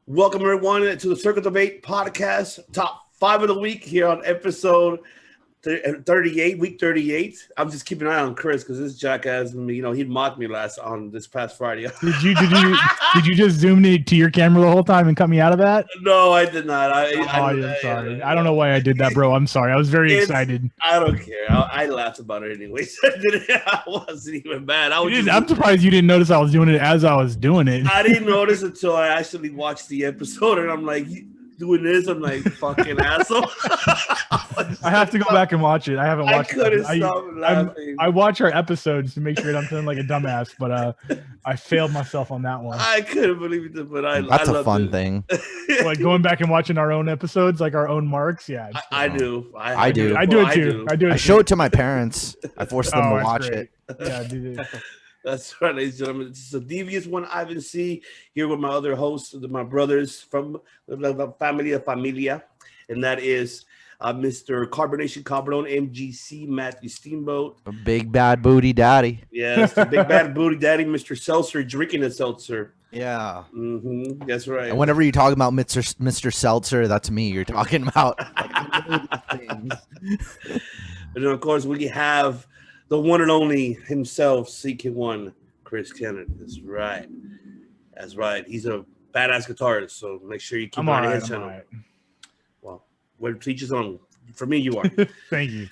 Welcome everyone to the Circle Debate podcast, top 5 of the week here on episode 38, week 38. I'm just keeping an eye on Chris because this jackass, he mocked me this past Friday. Did you just zoom to your camera the whole time and cut me out of that? No, I did not. I'm sorry. I don't know why I did that, bro. I'm sorry. I was very excited. I don't care. I laughed about it anyways. I wasn't even mad. I'm surprised you didn't notice I was doing it as I was doing it. I didn't notice until I actually watched the episode, and I'm like, doing this, I'm like, fucking asshole. I have to go back and watch it. I haven't watched it. I couldn't stop laughing. I watch our episodes to make sure I'm feeling like a dumbass, but I failed myself on that one. I couldn't believe it, but that's a fun thing. Like going back and watching our own episodes, like our own marks. Yeah, I do. I do it too. I show it to my parents. I force them to watch it. Yeah, dude. That's right, ladies and gentlemen. It's a devious one. Ivan C. here with my other hosts, my brothers from the Familia, and that is Mr. Carbonation Cabron, MGC, Matthew Steamboat. A big bad booty daddy. Yes, the big bad booty daddy, Mr. Seltzer, drinking a seltzer. Yeah. Mm-hmm. That's right. And whenever you talk about Mr. Seltzer, that's me you're talking about. And then, of course, we have the one and only himself, CK1, Chris Kennedy. That's right. That's right. He's a badass guitarist, so make sure you keep an eye on his channel. Right. Well, we're teachers on. For me, you are. Thank you.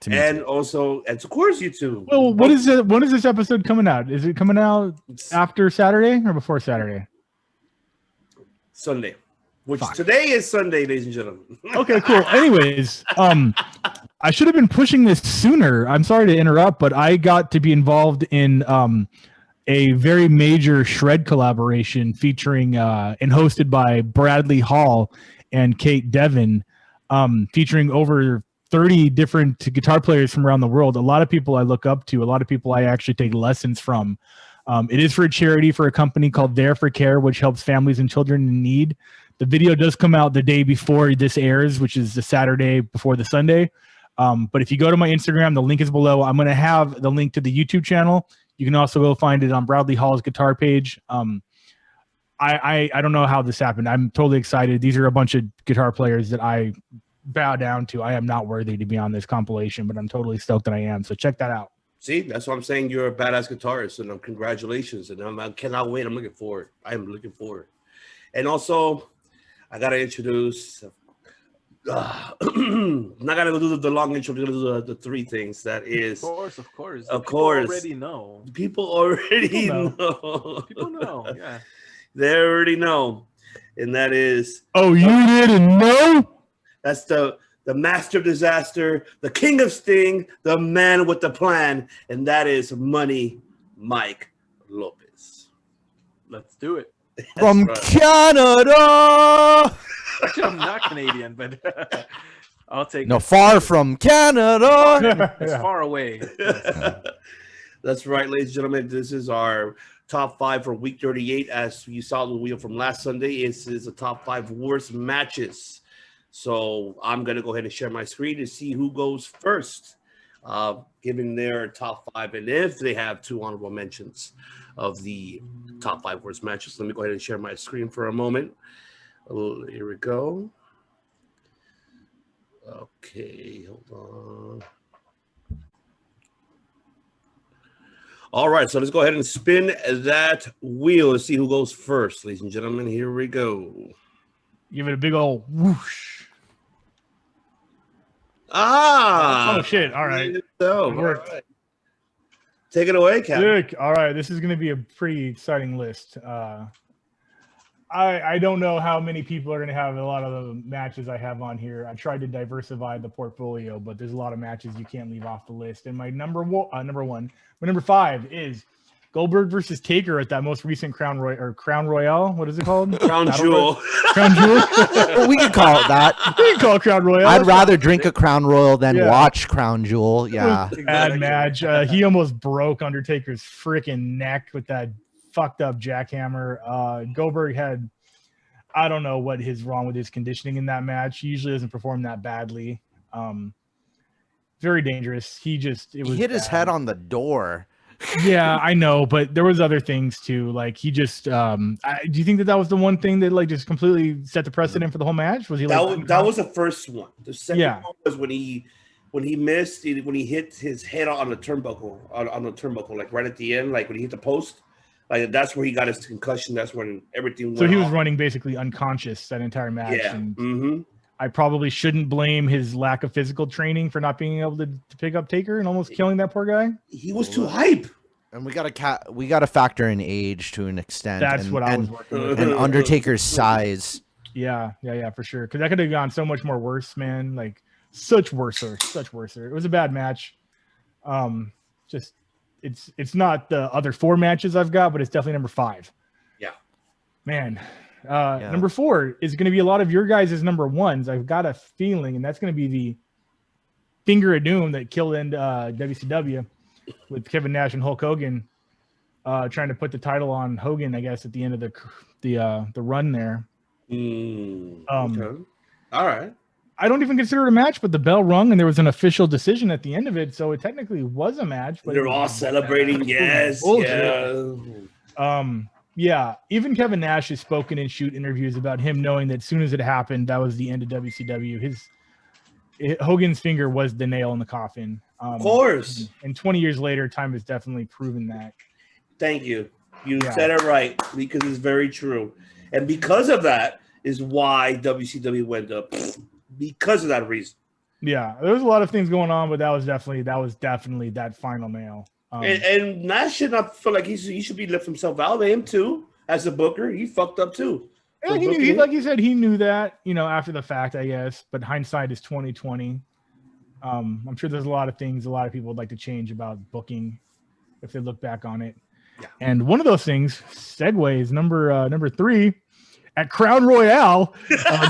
And also, and of course, you too. Well, what is it? When is this episode coming out? Is it coming out after Saturday or before Saturday? Sunday. Which today is Sunday, ladies and gentlemen. Okay, cool. Anyways, I should have been pushing this sooner. I'm sorry to interrupt, but I got to be involved in a very major shred collaboration featuring and hosted by Bradley Hall and Kate Devin, featuring over 30 different guitar players from around the world. A lot of people I look up to, a lot of people I actually take lessons from. It is for a charity for a company called There for Care, which helps families and children in need. The video does come out the day before this airs, which is the Saturday before the Sunday. But if you go to my Instagram, the link is below. I'm going to have the link to the YouTube channel. You can also go find it on Bradley Hall's guitar page. I don't know how this happened. I'm totally excited. These are a bunch of guitar players that I bow down to. I am not worthy to be on this compilation, but I'm totally stoked that I am. So check that out. See, that's what I'm saying. You're a badass guitarist, and congratulations. And I cannot wait. I'm looking forward. I am looking forward. And also, I got to introduce... I'm not gonna go do the long intro. We're gonna do the three things. That is, of course. People already know. People know. People know. Yeah, they already know, and that is. Oh, you didn't know? That's the master of disaster, the king of sting, the man with the plan, and that is Money Mike Lopez. Let's do it. From Canada. Actually, I'm not Canadian, but I'll take no, far from Canada. It's far away. That's right, ladies and gentlemen. This is our top 5 for week 38. As you saw the wheel from last Sunday, this is the top 5 worst matches. So I'm going to go ahead and share my screen to see who goes first, given their top 5, and if they have 2 honorable mentions of the top 5 worst matches. Let me go ahead and share my screen for a moment. Here we go. Okay, hold on. All right, so let's go ahead and spin that wheel to see who goes first, ladies and gentlemen. Here we go. Give it a big old whoosh. Oh shit! All right, so it worked. Right. Take it away, Captain. All right, this is going to be a pretty exciting list. I don't know how many people are going to have a lot of the matches I have on here. I tried to diversify the portfolio, but there's a lot of matches you can't leave off the list. And my number 5 is Goldberg versus Taker at that most recent Crown Royale. What is it called? Crown Jewel. Crown Jewel. We can call it that. We can call it Crown Royale. I'd rather drink a Crown Royal than watch Crown Jewel. Yeah. Bad match. He almost broke Undertaker's freaking neck with that fucked up jackhammer. Goldberg had, I don't know what is wrong with his conditioning in that match. He usually doesn't perform that badly. Very dangerous. He hit his head on the door. Yeah, I know, but there was other things too. Like he just, do you think that was the one thing that like just completely set the precedent for the whole match? Was he like That was the first one. The second Yeah. one was when he missed, when he hit his head on the turnbuckle, on the turnbuckle, like right at the end, like when he hit the post. Like that's where he got his concussion. That's when everything went So he was off. running basically unconscious that entire match. Yeah. And I probably shouldn't blame his lack of physical training for not being able to pick up Taker and almost killing that poor guy. He was too hype. And we gotta factor in age to an extent. That's and, what I was and, working with. and Undertaker's size. Yeah, for sure. Because that could have gone so much more worse, man. Like such worse. It was a bad match. Just it's not the other 4 matches I've got, but it's definitely number 5. Yeah, man. Number 4 is going to be a lot of your guys' number 1s. I've got a feeling, and that's going to be the Finger of Doom that killed in WCW with Kevin Nash and Hulk Hogan trying to put the title on Hogan, I guess, at the end of the run there. Okay. All right. I don't even consider it a match, but the bell rung and there was an official decision at the end of it, so it technically was a match. But they're all celebrating. Yes. Yeah. Even Kevin Nash has spoken in shoot interviews about him knowing that as soon as it happened, that was the end of WCW. Hogan's finger was the nail in the coffin. Of course. And 20 years later, time has definitely proven that. Thank you. You said it right, because it's very true. And because of that is why WCW went up. Because of that reason. Yeah, there was a lot of things going on, but that was definitely that final nail. And Nash should not feel like he should be left himself out. Him too, as a booker, he fucked up too. Yeah, he knew, like you said, he knew that, after the fact, I guess. But hindsight is 20/20. I'm sure there's a lot of things a lot of people would like to change about booking if they look back on it. Yeah. And one of those things, segues, number 3. At Crown Royale,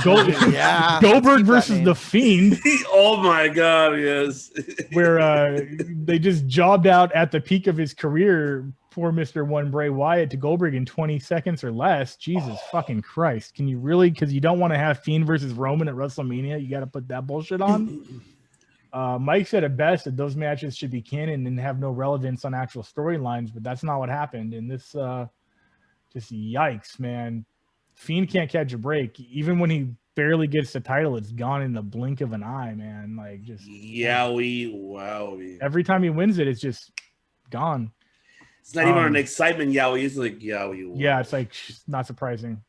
Goldberg versus The Fiend. Oh my God, yes. Where they just jobbed out at the peak of his career, poor Mr. One Bray Wyatt to Goldberg in 20 seconds or less. Jesus fucking Christ. Can you really, because you don't want to have Fiend versus Roman at WrestleMania, you got to put that bullshit on? Mike said it best that those matches should be canon and have no relevance on actual storylines, but that's not what happened. And this, just yikes, man. Fiend can't catch a break. Even when he barely gets the title, it's gone in the blink of an eye, man. Like just wowie. Every time he wins it, it's just gone. It's not even an excitement yowie. It's like yowie. Yeah, it's like not surprising.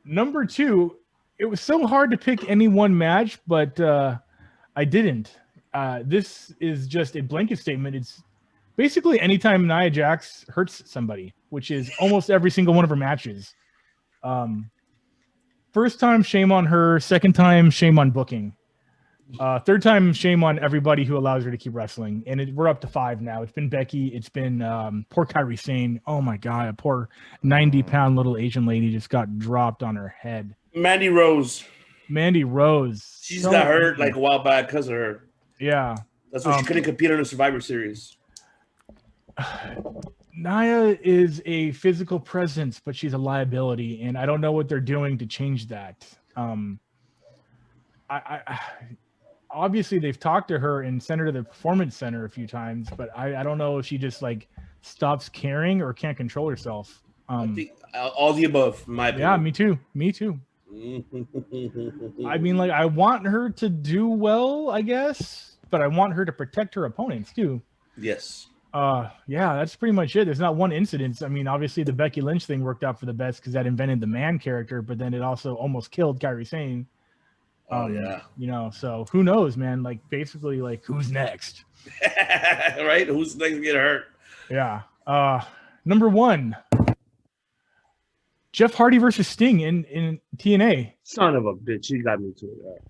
Number 2, it was so hard to pick any one match, but I didn't. This is just a blanket statement. It's basically anytime Nia Jax hurts somebody, which is almost every single one of her matches. First time, shame on her. Second time, shame on booking. Third time, shame on everybody who allows her to keep wrestling. And we're up to 5 now. It's been Becky. It's been poor Kairi Sane. Oh my God, a poor 90-pound little Asian lady just got dropped on her head. Mandy Rose. She's got hurt like a while back because of her. Yeah. That's why she couldn't compete in the Survivor Series. Nia is a physical presence, but she's a liability, and I don't know what they're doing to change that. I obviously they've talked to her and sent her to the Performance Center a few times, but I don't know if she just like stops caring or can't control herself. I think all the above, in my opinion. Yeah, me too. I mean, like, I want her to do well, I guess, but I want her to protect her opponents too. Yes. Yeah, that's pretty much it. There's not one incident. I mean, obviously the Becky Lynch thing worked out for the best because that invented the man character, but then it also almost killed Kairi Sane. So who knows, man? Like, basically, like, who's next? Right? Who's next to get hurt? Yeah. Number 1, Jeff Hardy versus Sting in TNA. Son of a bitch, you got me to it.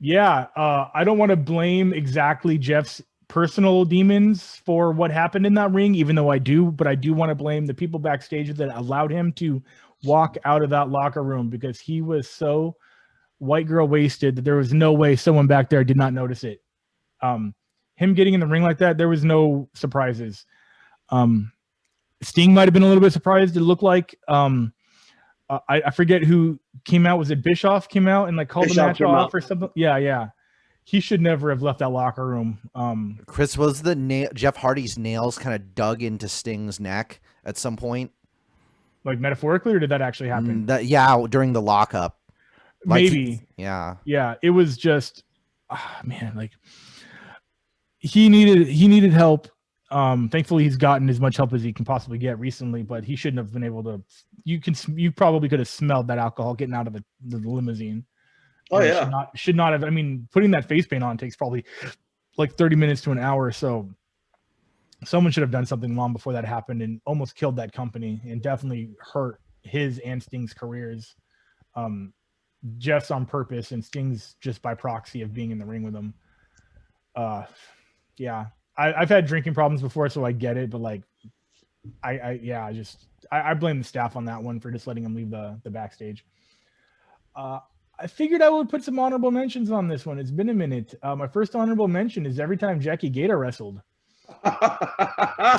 Yeah, I don't want to blame exactly Jeff's personal demons for what happened in that ring, even though I do, but I do want to blame the people backstage that allowed him to walk out of that locker room because he was so white girl wasted that there was no way someone back there did not notice it. Him getting in the ring like that, there was no surprises. Sting might have been a little bit surprised. It looked like I forget who came out. Was it Bischoff came out and like called the match off or something? Yeah. he should never have left that locker room. Chris, was the Jeff Hardy's nails kind of dug into Sting's neck at some point? Like metaphorically, or did that actually happen? Yeah, during the lockup. Like Maybe. Yeah. Yeah, it was just, man, like he needed help. Thankfully, he's gotten as much help as he can possibly get recently, but he shouldn't have been able to. You probably could have smelled that alcohol getting out of the limousine. Oh, And it yeah. should not have. I mean, putting that face paint on takes probably like 30 minutes to an hour. So someone should have done something long before that happened and almost killed that company and definitely hurt his and Sting's careers. Jeff's on purpose and Sting's just by proxy of being in the ring with him. Yeah, I've had drinking problems before, so I get it. But like, I blame the staff on that one for just letting him leave the backstage. I figured I would put some honorable mentions on this one. It's been a minute. My first honorable mention is every time Jackie Gator wrestled. I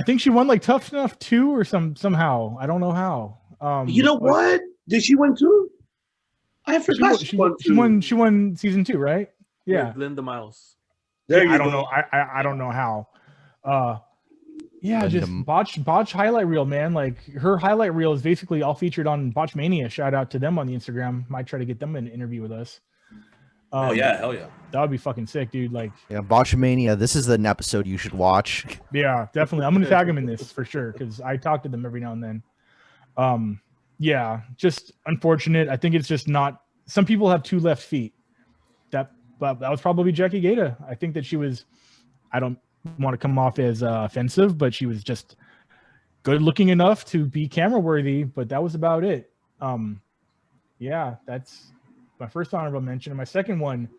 think she won like Tough Enough 2 or somehow. I don't know how. You know what? Did she win too? I forgot she won season 2, right? Yeah. With Linda Miles. There you I go. don't know. I don't know how. Yeah, Linda- just botch highlight reel, man. Like her highlight reel is basically all featured on Botch Mania. Shout out to them on the Instagram. Might try to get them in an interview with us. Oh yeah, hell yeah. That would be fucking sick, dude. Like, Yeah, Botchamania. This is an episode you should watch. yeah, definitely. I'm gonna tag them in this for sure because I talk to them every now and then. Yeah, just unfortunate. I think it's just not. Some people have 2 left feet. That was probably Jackie Gata. I think that she was. I don't want to come off as offensive, but she was just good looking enough to be camera worthy. But that was about it. Yeah, that's my first honorable mention. And my second one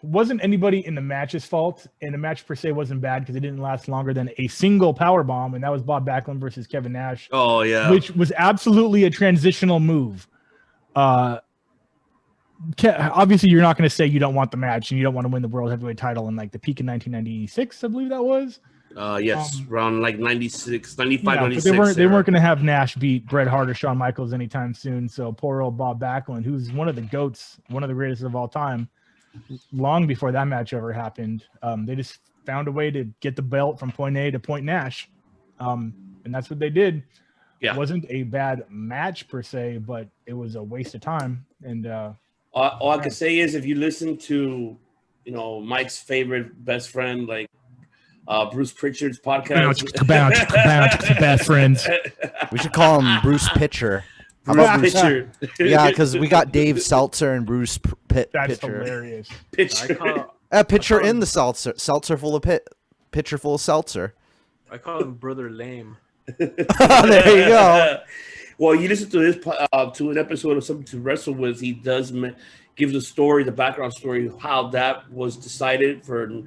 wasn't anybody in the match's fault, and the match per se wasn't bad because it didn't last longer than a single power bomb, and that was Bob Backlund versus Kevin Nash. Oh yeah. Which was absolutely a transitional move. Obviously, you're not going to say you don't want the match and you don't want to win the world heavyweight title in like the peak of 1996, I believe that was. Yes, around like 96, 95, Yeah, 96. but they weren't going to have Nash beat Bret Hart or Shawn Michaels anytime soon. So poor old Bob Backlund, who's one of the GOATs, one of the greatest of all time, long before that match ever happened. They just found a way to get the belt from point A to point Nash. And that's what they did. Yeah. It wasn't a bad match per se, but it was a waste of time. And all I can say is if you listen to, Mike's favorite best friend, like Bruce Pritchard's podcast. best friends. We should call him Bruce Pitcher. How Bruce about Bruce? Pritchard. Yeah, because we got Dave Seltzer and Bruce That's Pitcher. hilarious. Pitcher. Pitcher in the seltzer. Seltzer full of pitcher full of seltzer. I call him Brother Lame. There you go. Well, you listen to this to an episode of Something to Wrestle With. He does give the story, the background story, how that was decided for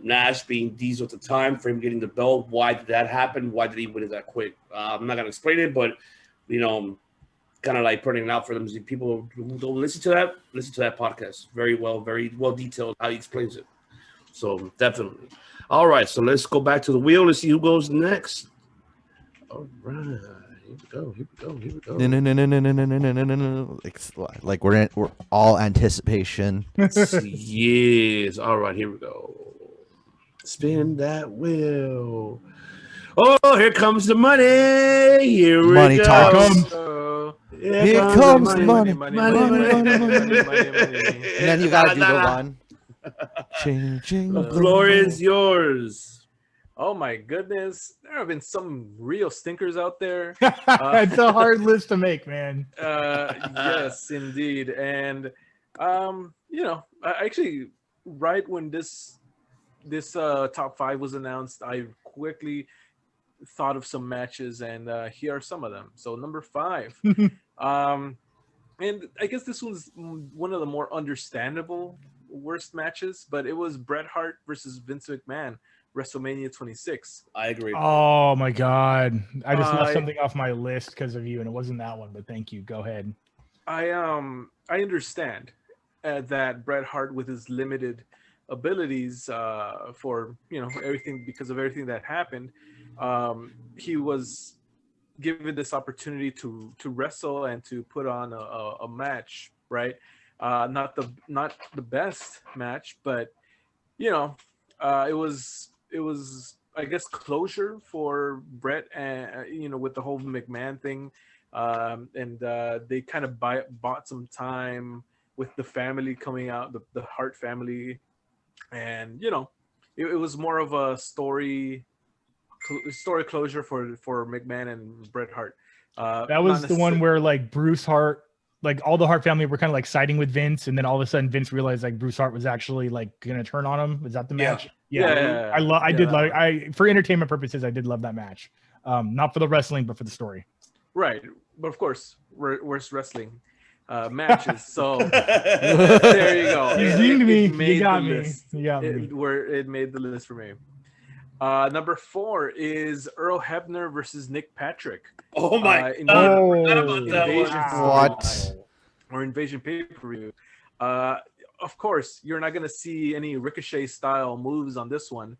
Nash being Diesel at the time, for him getting the belt. Why did that happen? Why did he win it that quick? I'm not gonna explain it, but kind of like putting it out for them. People who don't listen to that podcast. Very well detailed how he explains it. So definitely. All right, so let's go back to the wheel. Let's see who goes next. All right. Here we go. No. Like we're all anticipation. Yes. All right, here we go. Spin that wheel. Oh, here comes the money. Here Money we talk. go. Here comes the money. Money. And then you gotta do the one. Changing The floor is yours. Oh my goodness, there have been some real stinkers out there. It's a hard list to make, man. Yes, indeed. And actually, right when this top 5 was announced, I quickly thought of some matches, and here are some of them. So number 5, and I guess this one's one of the more understandable worst matches, but it was Bret Hart versus Vince McMahon, WrestleMania 26. I agree. Oh my god, I just left something off my list because of you, and it wasn't that one. But thank you. Go ahead. I understand that Bret Hart, with his limited abilities for everything, because of everything that happened, he was given this opportunity to wrestle and to put on a match, right? Not the best match, but you know, it was I guess closure for Brett, and with the whole McMahon thing, and they kind of bought some time with the family coming out, the Hart family, and it was more of a story closure for McMahon and Bret Hart. That was the one where like Bruce Hart, like all the Hart family were kind of like siding with Vince, and then all of a sudden Vince realized like Bruce Hart was actually like gonna turn on him. Was that the match? Yeah. I did love. For entertainment purposes, I did love that match. Not for the wrestling, but for the story. Right, but of course, worst wrestling matches. So there you go. You zinged me. Made You got the me. list. You got me. It made the list for me. Number 4 is Earl Hebner versus Nick Patrick. Oh my in god! Oh, I forgot about that one. Invasion What? storyline, or Invasion pay-per-view. Of course, you're not gonna see any Ricochet style moves on this one.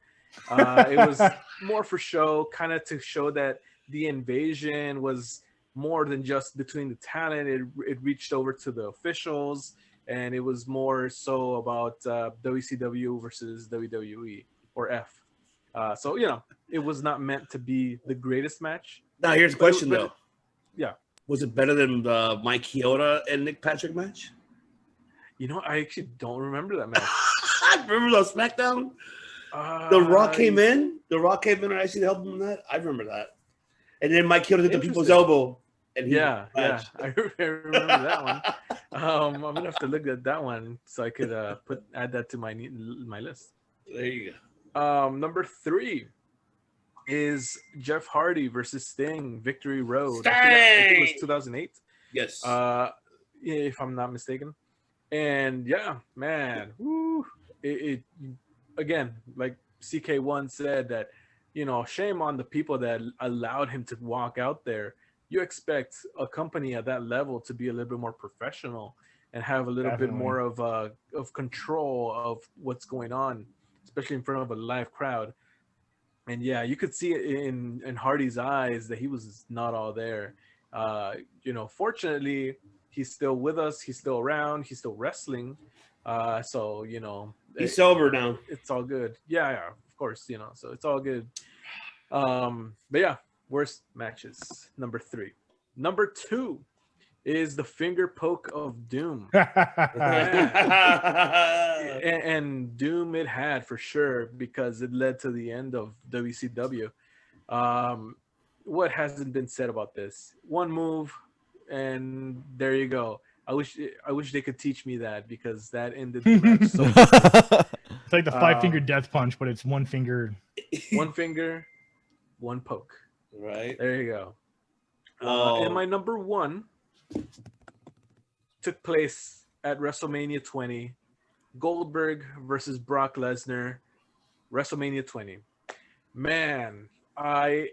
It was more for show, kind of to show that the Invasion was more than just between the talent. It reached over to the officials, and it was more so about WCW versus WWE or F. So it was not meant to be the greatest match. Now here's the question though. Yeah. Was it better than the Mike Chioda and Nick Patrick match? I actually don't remember that match. Remember the SmackDown? The Rock came in. The Rock came in and actually helped him in that. I remember that. And then Mike Chioda did the people's elbow. And yeah. I remember that one. I'm gonna have to look at that one so I could add that to my list. There you go. Number 3 is Jeff Hardy versus Sting, Victory Road. Sting! I think it was 2008. Yes. If I'm not mistaken. And yeah, man, woo, it again, like CK1 said, that shame on the people that allowed him to walk out there. You expect a company at that level to be a little bit more professional and have a little bit more of control of what's going on, especially in front of a live crowd. And yeah, you could see it in Hardy's eyes that he was not all there. Fortunately, he's still with us. He's still around. He's still wrestling. So he's sober now. It's all good. Yeah, of course. So it's all good. But yeah, worst matches. Number 3. Number 2 is the finger poke of Doom. and Doom it had for sure, because it led to the end of WCW. What hasn't been said about this? One move, and there you go. I wish they could teach me that, because that ended the match so It's like the 5-finger death punch, but it's one finger. One finger, one poke. Right. There you go. And my number 1 took place at WrestleMania 20. Goldberg versus Brock Lesnar, WrestleMania 20. Man, to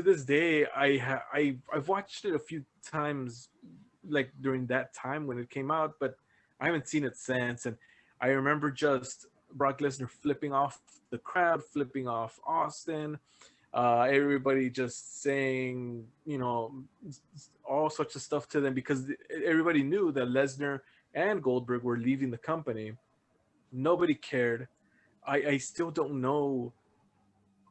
this day, I've watched it a few times, like during that time when it came out, but I haven't seen it since. And I remember just Brock Lesnar flipping off the crowd, flipping off Austin, everybody just saying, all sorts of stuff to them, because everybody knew that Lesnar and Goldberg were leaving the company. Nobody cared. I still don't know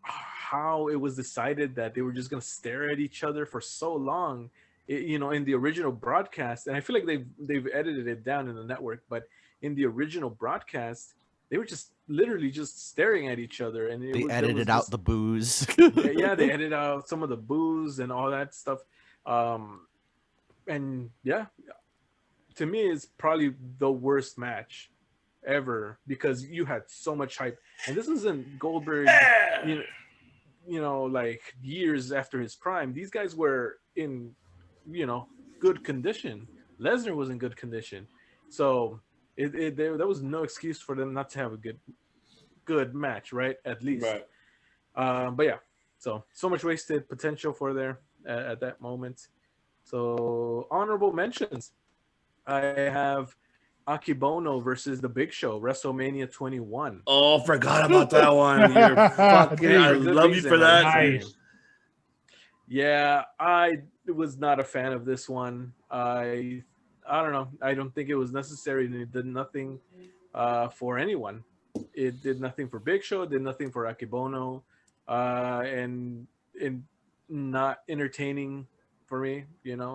how it was decided that they were just going to stare at each other for so long, in the original broadcast. And I feel like they've edited it down in the network, but in the original broadcast, they were just literally just staring at each other. And they edited out the booze. Yeah, they edited out some of the booze and all that stuff. And yeah, to me, it's probably the worst match ever, because you had so much hype. And this wasn't Goldberg, like years after his prime. These guys were in, good condition. Lesnar was in good condition. So there was no excuse for them not to have a good match, right? At least. Right. But yeah, so much wasted potential for there at that moment. So honorable mentions. I have Akibono versus The Big Show, WrestleMania 21. Oh, forgot about that one. You're fucking. I love you for that. Nice. Yeah, I was not a fan of this one. I don't know. I don't think it was necessary, and it did nothing for anyone. It did nothing for Big Show. It did nothing for Akibono, and not entertaining for me.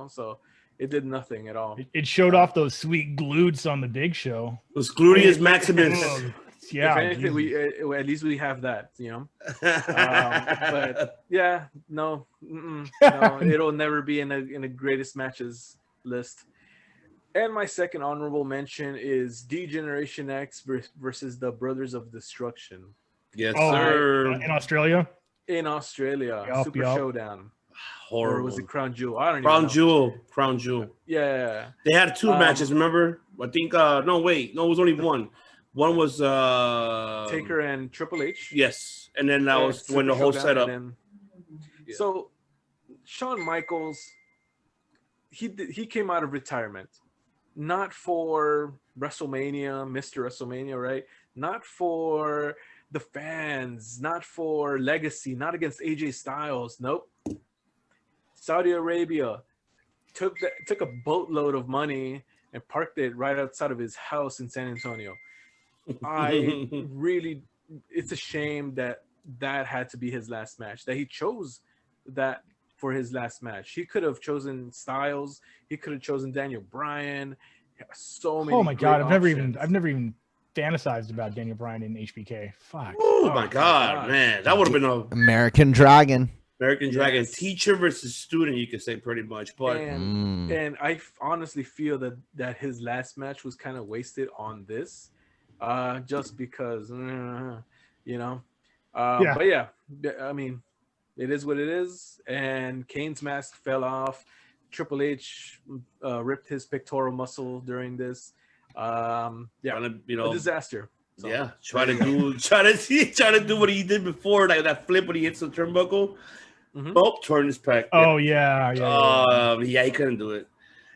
So it did nothing at all. It showed off those sweet glutes on the Big Show. Those gluteus maximus. Ugh, yeah, If anything, Jesus. we at least we have that. But yeah, no, no, it'll never be in a greatest matches list. And my second honorable mention is D-Generation X versus the Brothers of Destruction Yes, Oh, sir. in Australia. in Australia. Yup, Super yup. Showdown. Horrible. Or was it Crown Jewel? I don't even Crown know. Jewel. Crown Jewel. Yeah. They had two matches, remember? I think no, wait. No, it was only one. One was Taker and Triple H. Yes. And then that Yeah, was when the Super whole Showdown, setup. and then- Yeah. So Shawn Michaels, he came out of retirement, not for WrestleMania, Mr. WrestleMania, right? Not for the fans, not for legacy, not against AJ Styles. Nope. Saudi Arabia took a boatload of money and parked it right outside of his house in San Antonio. It's a shame that had to be his last match, that he chose that for his last match. He could have chosen Styles. He could have chosen Daniel Bryan. So many. Oh my God, great I've options. never even fantasized about Daniel Bryan in HBK. Fuck. Oh my God, man. That would have been a American Dragon. American Dragon Yes. teacher versus student, you could say pretty much. But And I honestly feel that his last match was kind of wasted on this, just because, Yeah. But yeah, I mean, it is what it is. And Kane's mask fell off. Triple H ripped his pectoral muscle during this. trying to, A disaster. So, yeah, try to do what he did before, like that flip when he hits the turnbuckle. Mhm. Oh, turn his pec. Oh yeah. Yeah, he couldn't do it.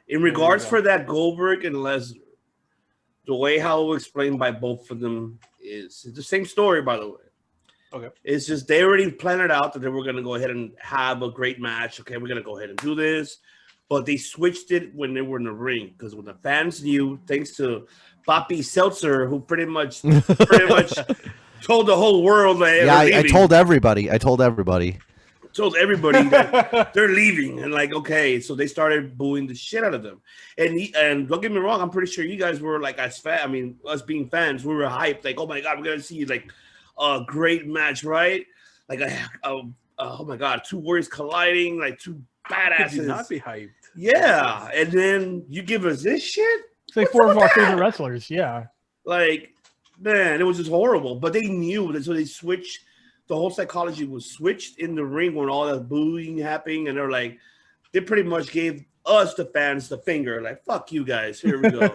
In regards go. for that Goldberg and Lesnar, the way how it was explained by both of them is it's the same story, by the way. Okay. It's just they already planned it out that they were going to go ahead and have a great match. Okay, we're going to go ahead and do this. But they switched it when they were in the ring because when the fans knew, thanks to Papi Seltzer, who pretty much told the whole world that Yeah, I told everybody. told everybody that they're leaving, and like, okay, so they started booing the shit out of them. And don't get me wrong, I'm pretty sure you guys were like, us being fans, we were hyped, like, oh my God, we're gonna see like a great match, right? Like oh my God, two warriors colliding, like two How could you badasses. not be hyped? Yeah, and then you give us this shit. It's like four of our favorite wrestlers. Yeah. Like, man, it was just horrible. But they knew that, so they switched. The whole psychology was switched in the ring when all that booing happening, and they're like, they pretty much gave us the fans the finger, like, fuck you guys, here we go.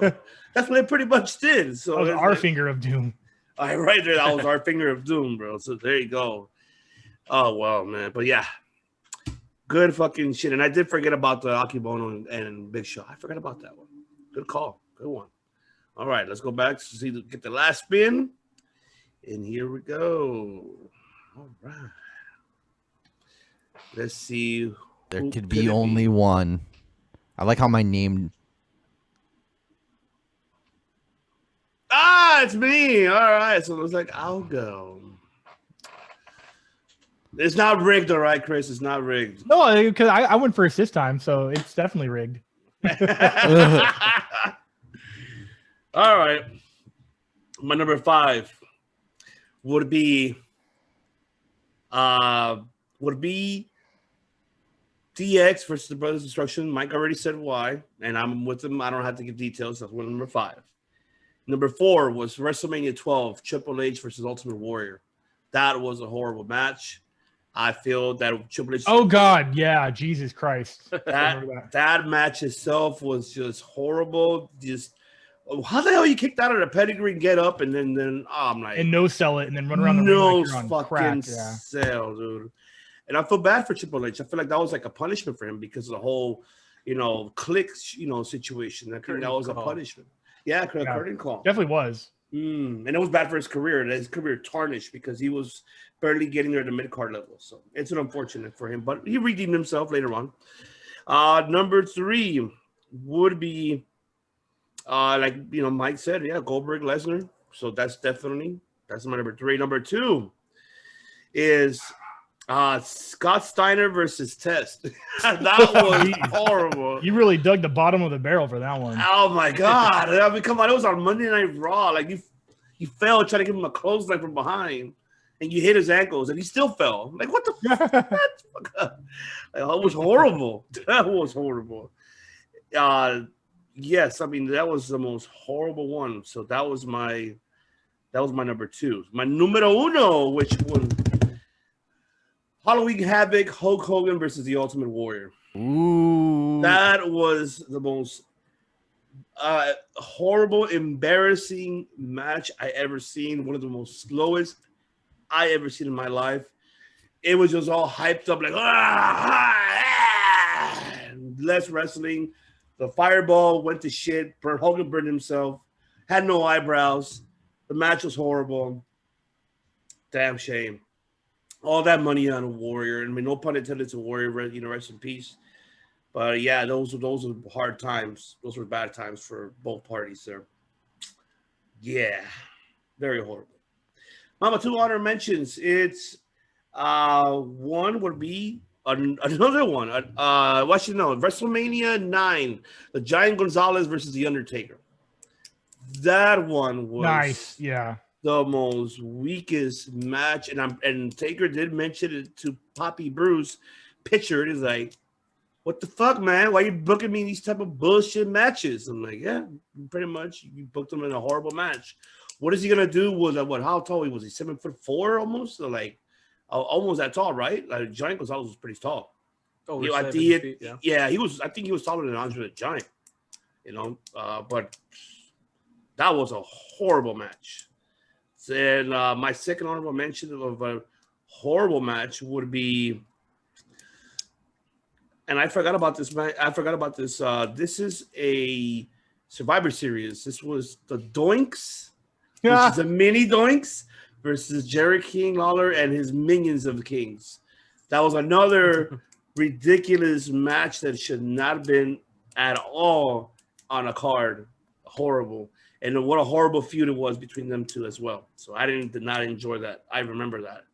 That's what they pretty much did. So That was it's our like, finger of doom. right there, that was our finger of doom, bro. So there you go. Oh well, man. But yeah, good fucking shit. And I did forget about the Akibono and Big Show. I forgot about that one. Good call. Good one. All right, let's go back to get the last spin. And here we go. All right. Let's see. There who could it be only one. I like how my name. Ah, it's me. All right. So it was like, I'll go. It's not rigged, all right, Chris. It's not rigged. No, because I went first this time, so it's definitely rigged. All right. My number 5 would be DX versus the Brothers Destruction. Mike already said why, and I'm with him. I don't have to give details. That's one number 5. Number 4 was WrestleMania 12, Triple H versus Ultimate Warrior. That was a horrible match. I feel that Triple H. Oh God, yeah, Jesus Christ. That match itself was just horrible. Just how the hell you kicked out of the pedigree and get up and then I'm like, And no sell it and then run around the no ring like you're on fucking crack. Yeah. sell, dude. And I feel bad for Triple H. I feel like that was like a punishment for him because of the whole, click, situation. I think that was a punishment. Yeah, curtain call. Definitely was. And it was bad for his career. His career tarnished because he was barely getting there at the mid card level. So it's an unfortunate for him, but he redeemed himself later on. Number 3 would be, like Mike said, yeah, Goldberg, Lesnar. So that's my number 3. Number 2 is Scott Steiner versus Test. That was horrible. You really dug the bottom of the barrel for that one. Oh my god! I mean, come on, it was on Monday Night Raw. Like you fell trying to give him a clothesline from behind, and you hit his ankles, and he still fell. Like what the fuck? That was horrible. That was horrible. Yes, I mean that was the most horrible one. So that was my number 2. My numero uno, which one? Halloween Havoc, Hulk Hogan versus the Ultimate Warrior. Ooh. That was the most horrible, embarrassing match I ever seen. One of the most slowest I ever seen in my life. It was just all hyped up like, less wrestling. The fireball went to shit. Hogan burned himself. Had no eyebrows. The match was horrible. Damn shame. All that money on a Warrior. I mean, no pun intended to Warrior, rest in peace. But yeah, those were hard times. Those were bad times for both parties there. Yeah, very horrible. Mama, 2 honor mentions. It's one would be another one. WrestleMania 9, the Giant Gonzalez versus the Undertaker. That one was nice. Yeah. The most weakest match, and Taker did mention it to Poppy Bruce. Picture it is like, what the fuck, man? Why are you booking me in these type of bullshit matches? I'm like, yeah, pretty much. You booked him in a horrible match. What is he gonna do? How tall he was? He 7'4" almost, or like almost that tall, right? Like Giant Gonzalez was pretty tall. Oh, I think he was. I think he was taller than Andre the Giant. But that was a horrible match. And my second honorable mention of a horrible match would be, and I forgot about this match. This is a Survivor Series. This was the Doinks, which is the mini Doinks, versus Jerry King Lawler and his minions of the Kings. That was another ridiculous match that should not have been at all on a card. Horrible. And what a horrible feud it was between them two as well. So I did not enjoy that. I remember that.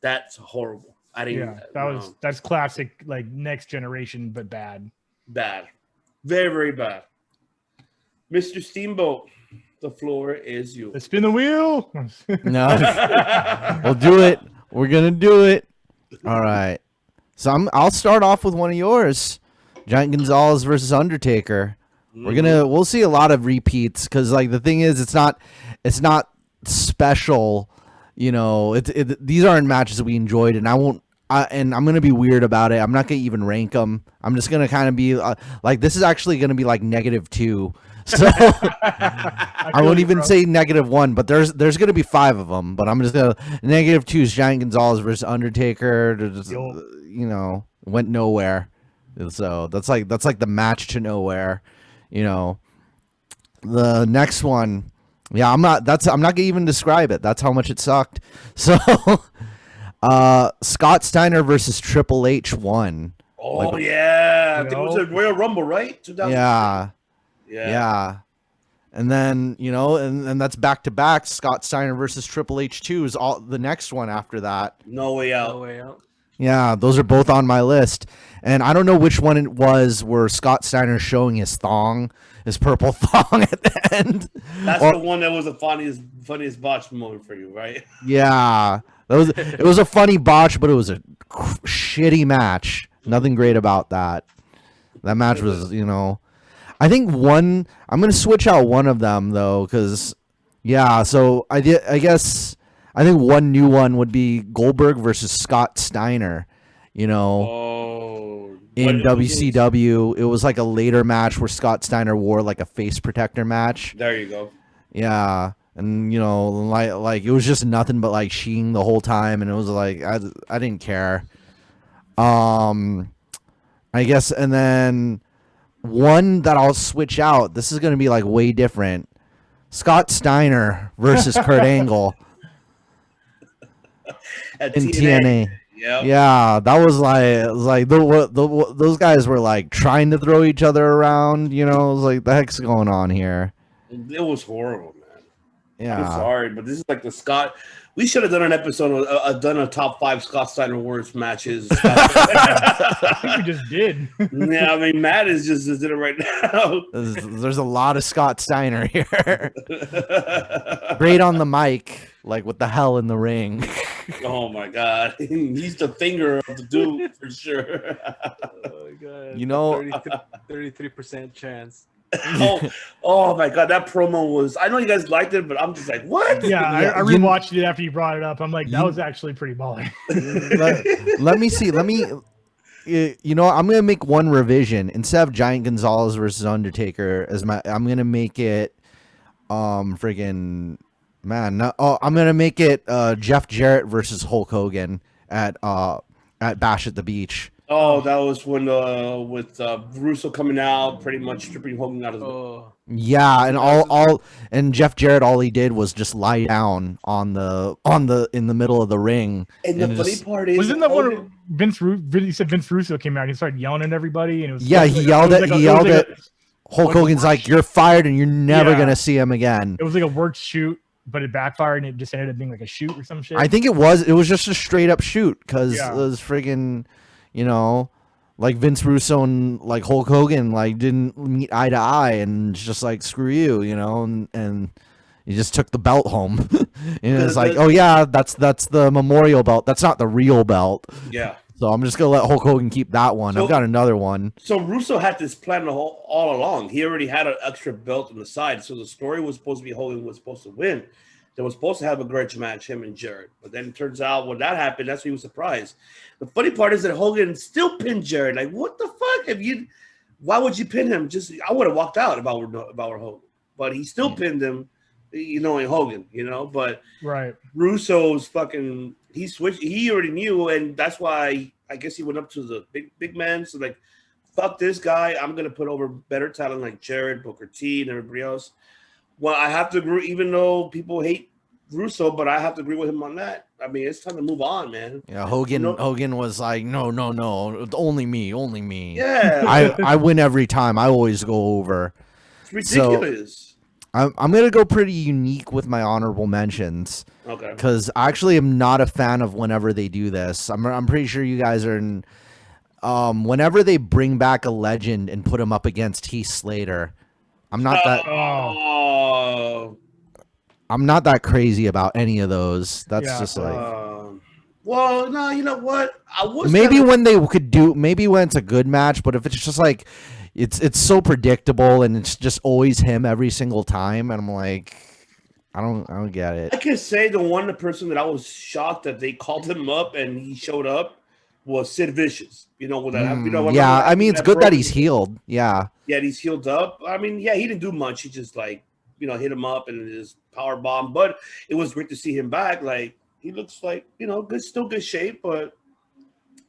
That's horrible. I didn't. Yeah, that's classic, like Next Generation, but bad. Bad, very very bad. Mr. Steamboat, the floor is you. Let's spin the wheel. No, we'll do it. We're gonna do it. All right. So I'll start off with one of yours. Giant Gonzalez versus Undertaker. We'll see a lot of repeats because like the thing is it's not special, these aren't matches that we enjoyed, and I'm gonna be weird about it. I'm not gonna even rank them. I'm just gonna kind of be like, this is actually gonna be like -2. So I won't even say -1, but there's gonna be 5 of them. But I'm just gonna -2 is Giant Gonzalez versus Undertaker. Went nowhere. So that's like the match to nowhere. The next one, I'm not gonna even describe it. That's how much it sucked. So, Scott Steiner versus Triple H won. Oh yeah, I think it was a Royal Rumble, right? 2000. Yeah. And then and that's back to back. Scott Steiner versus Triple H 2 is all the next one after that. No Way Out. No Way Out. Yeah, those are both on my list. And I don't know which one it was where Scott Steiner showing his purple thong at the end. That's the one that was the funniest botch moment for you, right? Yeah. It was a funny botch, but it was a shitty match. Nothing great about that. That match was, I think I'm going to switch out one of them though, because so I guess I think one new one would be Goldberg versus Scott Steiner, in WCW. It was like a later match where Scott Steiner wore like a face protector match. There you go. Yeah. And, like it was just nothing but like Sheen the whole time. And it was like, I didn't care. I guess. And then one that I'll switch out, this is going to be like way different. Scott Steiner versus Kurt Angle At in TNA. Yep. Yeah, that was like those guys were like trying to throw each other around. You know, it was like, the heck's going on here? It was horrible, man. Yeah, I'm sorry, but this is like the Scott. We should have done an episode, done a top 5 Scott Steiner worst matches. I think we just did. Yeah, I mean, Matt is just did it right now. there's a lot of Scott Steiner here. Great on the mic, like what the hell in the ring. Oh my God, he's the finger of the dude for sure. Oh my God. You know, 33% chance. oh my God, that promo was. I know you guys liked it, but I'm just like, what? Yeah, I rewatched it after you brought it up. I'm like, that was actually pretty baller. let me see. You know, I'm gonna make one revision. Instead of Giant Gonzalez versus Undertaker I'm gonna make it friggin' man. I'm gonna make it Jeff Jarrett versus Hulk Hogan at Bash at the Beach. Oh, that was when with Russo coming out, pretty much stripping Hogan out of the. Yeah, and and Jeff Jarrett, all he did was just lie down in the middle of the ring. And the funny part is, wasn't that one you said Vince Russo came out and he started yelling at everybody, and it was he yelled at Hulk Hogan's like, "You're fired and you're never gonna see him again." It was like a worked shoot, but it backfired and it just ended up being like a shoot or some shit. I think it was just a straight up shoot because it was friggin', you know, like Vince Russo and like Hulk Hogan like didn't meet eye to eye and just like, screw you, you know, and he just took the belt home. And it's like, oh yeah, that's the memorial belt. That's not the real belt. Yeah. So I'm just gonna let Hulk Hogan keep that one. I've got another one. So Russo had this plan all along. He already had an extra belt on the side. So the story was supposed to be Hogan was supposed to win. They were supposed to have a grudge match, him and Jarrett. But then it turns out when that happened, that's when he was surprised. The funny part is that Hogan still pinned Jarrett. Like, what the fuck? Why would you pin him? I would have walked out if I were Hogan. But he still pinned him, you know, in Hogan, you know. But right, Russo's fucking he switched. He already knew, and that's why I guess he went up to the big man. So like, fuck this guy. I'm gonna put over better talent like Jarrett, Booker T, and everybody else. Well, I have to agree, even though people hate Russo, but I have to agree with him on that. I mean, it's time to move on, man. Yeah, Hogan was like, no, only me. Yeah, I win every time. I always go over. It's ridiculous. So, I'm gonna go pretty unique with my honorable mentions. Okay. Because I actually am not a fan of whenever they do this. I'm pretty sure you guys are in. Whenever they bring back a legend and put him up against Heath Slater, I'm not that. I'm not that crazy about any of those. That's just like. Well, no, you know what? Maybe when it's a good match, but if it's just like, it's so predictable and it's just always him every single time, and I'm like, I don't get it. I can say the person that I was shocked that they called him up and he showed up was Sid Vicious. You know, with that. Yeah, I mean, it's good that he's healed. Yeah. Yeah, he's healed up. I mean, yeah, he didn't do much. He just like, you know, hit him up and his power bomb. But it was great to see him back. Like, he looks like, you know, still good shape, but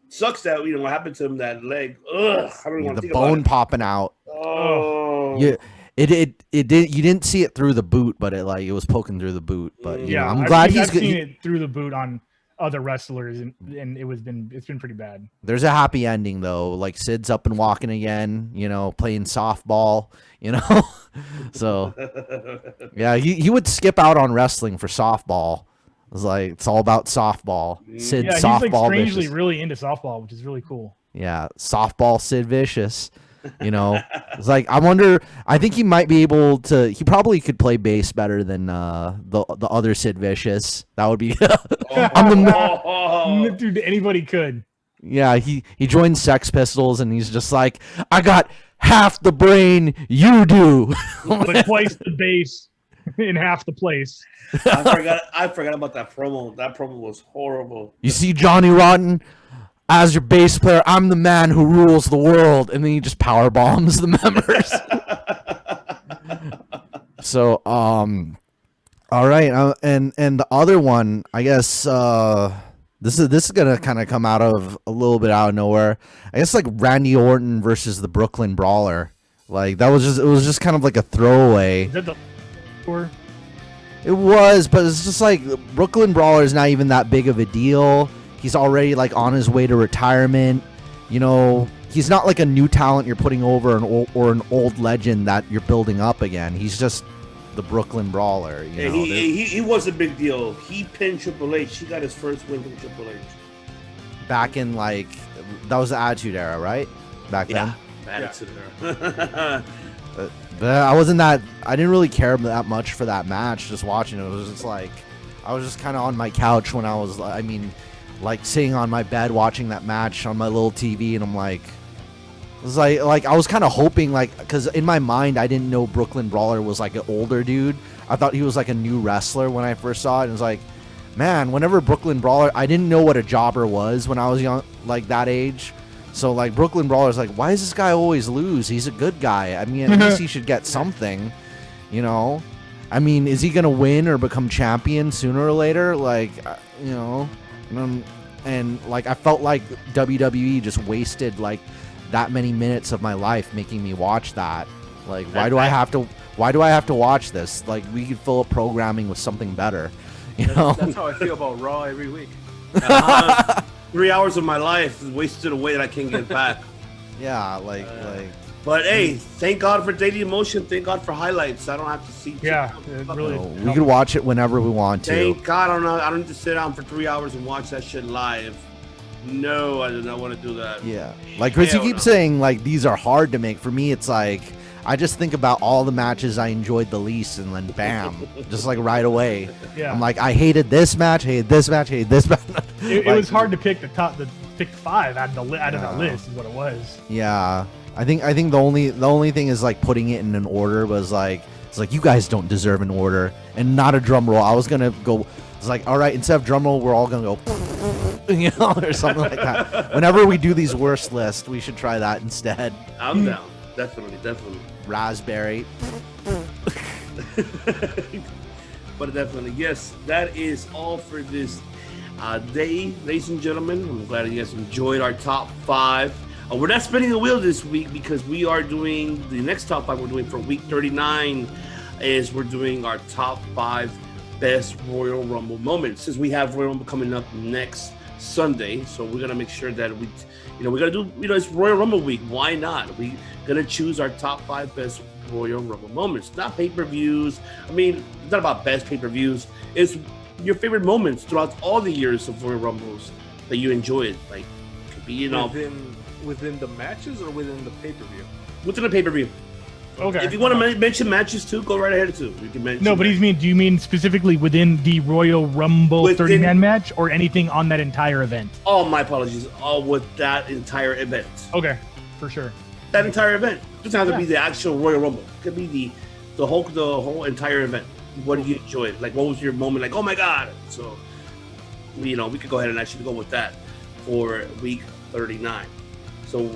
sucks that, you know, what happened to him, that leg. Ugh, I don't want to think about it. The bone popping out. Oh. Yeah. It did. You didn't see it through the boot, but it was poking through the boot. But you know, I'm glad I've seen it through the boot on other wrestlers, and it's been pretty bad. There's a happy ending though. Like Sid's up and walking again. You know, playing softball. You know, so yeah, he would skip out on wrestling for softball. It was like, it's all about softball. Sid softball. He's like strangely Vicious. really into softball, which is really cool. Yeah, softball Sid Vicious. You know, it's like, I think he might be able to. He probably could play bass better than the other Sid Vicious. That would be. Dude, anybody could. Yeah, he joined Sex Pistols and he's just like, I got half the brain you do, but twice the bass in half the place. I forgot about that promo. That promo was horrible. You see Johnny Rotten as your bass player, I'm the man who rules the world, and then he just power bombs the members. So, all right, and the other one, I guess, this is gonna kind of come a little bit out of nowhere. I guess like Randy Orton versus the Brooklyn Brawler. Like it was just kind of like a throwaway. Or It was, but it's just like Brooklyn Brawler is not even that big of a deal. He's already like on his way to retirement. You know, he's not like a new talent you're putting over or an old legend that you're building up again. He's just the Brooklyn Brawler. You know? He was a big deal. He pinned Triple H. He got his first win from Triple H. Back in like that was the Attitude Era, right? Back then. Attitude Era. But I didn't really care that much for that match. Just watching it, it was just like I was just kind of on my couch when I was, I mean, like sitting on my bed watching that match on my little TV, and I'm like, it was like I was kind of hoping, like, because in my mind I didn't know Brooklyn Brawler was like an older dude. I thought he was like a new wrestler when I first saw it. And it was like, man, whenever Brooklyn Brawler, I didn't know what a jobber was when I was young, like that age. So like Brooklyn Brawler's like, why does this guy always lose? He's a good guy. I mean, at least he should get something, you know? I mean, is he going to win or become champion sooner or later? Like, you know, and like I felt like WWE just wasted like that many minutes of my life making me watch that. Like, why do I have to watch this? Like, we could fill up programming with something better, you know? That's how I feel about Raw every week. 3 hours of my life is wasted away that I can't get back. Yeah, like. But hey, thank God for Daily Emotion. Thank God for highlights. I don't have to see. yeah, it really. We could watch it whenever we want to. Thank God I don't need to sit down for 3 hours and watch that shit live. No, I do not want to do that. Yeah, like Chris, you keep saying like these are hard to make. For me, it's like I just think about all the matches I enjoyed the least, and then bam, just like right away. Yeah. I'm like, I hated this match, hated this match, hated this match. It Like, was hard to pick the pick 5 out of the list is what it was. Yeah, I think the only thing is like putting it in an order was like it's like you guys don't deserve an order and not a drum roll. I was gonna go. It's like, all right, instead of drum roll, we're all gonna go, you know, or something like that. Whenever we do these worst lists, we should try that instead. I'm down. Definitely. Raspberry. But definitely, yes, that is all for this day, ladies and gentlemen. I'm glad you guys enjoyed our top 5. We're not spinning the wheel this week because we are doing the next top 5 we're doing for week 39 is we're doing our top 5 best Royal Rumble moments, since we have Royal Rumble coming up next Sunday. So we're gonna make sure that we're gonna do, it's Royal Rumble week. Why not? We're gonna choose our top 5 best Royal Rumble moments, not pay-per-views. I mean, it's not about best pay-per-views. It's your favorite moments throughout all the years of Royal Rumbles that you enjoyed. Like, it could be, Within the matches or within the pay-per-view? within the pay-per-view. Okay. If you want to mention matches too, go right ahead too. You can mention. No, but do you mean specifically within the Royal Rumble Within- 30-man match or anything on that entire event? Oh, my apologies. All with that entire event. Okay, for sure. That entire event. It doesn't have to be the actual Royal Rumble. It could be the whole entire event. What did you enjoy? Like, what was your moment? Like, oh my God. So, we could go ahead and actually go with that for week 39. So,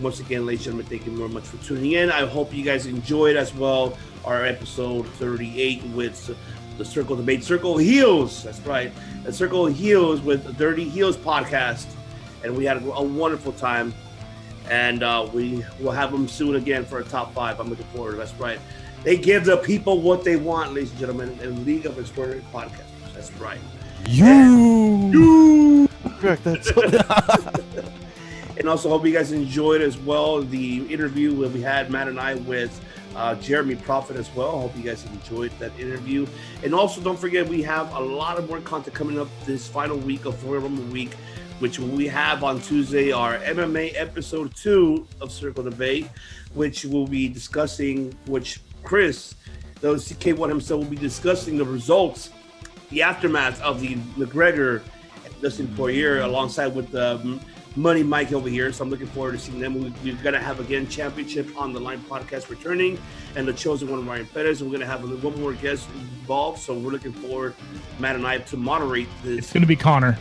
once again, ladies and gentlemen, thank you very much for tuning in. I hope you guys enjoyed as well our episode 38 with the Circle Debate, Circle Heels. That's right. The Circle Heels with the Dirty Heels podcast. And we had a wonderful time. And we will have them soon again for a top 5. I'm looking forward. That's right. They give the people what they want, ladies and gentlemen, in League of Extraordinary Podcasters. That's right. You. Correct. That's. And also hope you guys enjoyed as well the interview that we had, Matt and I, with Jeremy Prophet as well. Hope you guys enjoyed that interview. And also don't forget, we have a lot of more content coming up this final week of Royal Rumble week, which we have on Tuesday, our MMA episode 2 of Circle Debate, which we'll be discussing, which Chris, the CK1 himself, will be discussing the results, the aftermath of the McGregor and Dustin Poirier, alongside with the Money Mike over here. So I'm looking forward to seeing them. We're going to have, again, Championship on the Line podcast returning, and the chosen one, Ryan Perez. We're going to have one more guest involved. So we're looking forward, Matt and I, to moderate this. It's going to be Connor.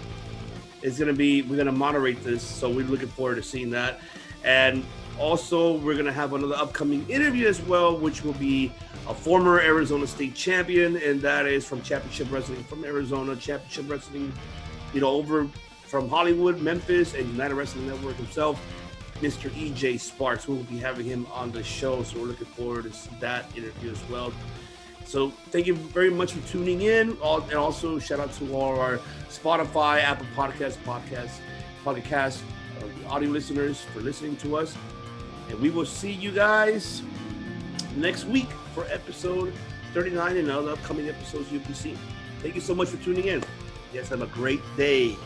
We're going to moderate this. So we're looking forward to seeing that. And also, we're going to have another upcoming interview as well, which will be a former Arizona State champion, and that is from Championship Wrestling from Arizona, Championship Wrestling, over from Hollywood, Memphis, and United Wrestling Network himself, Mr. EJ Sparks. We'll be having him on the show, so we're looking forward to that interview as well. So thank you very much for tuning in. And also shout out to all our Spotify, Apple Podcasts, audio listeners for listening to us. And we will see you guys next week for episode 39 and other upcoming episodes you'll be seeing. Thank you so much for tuning in. You guys have a great day.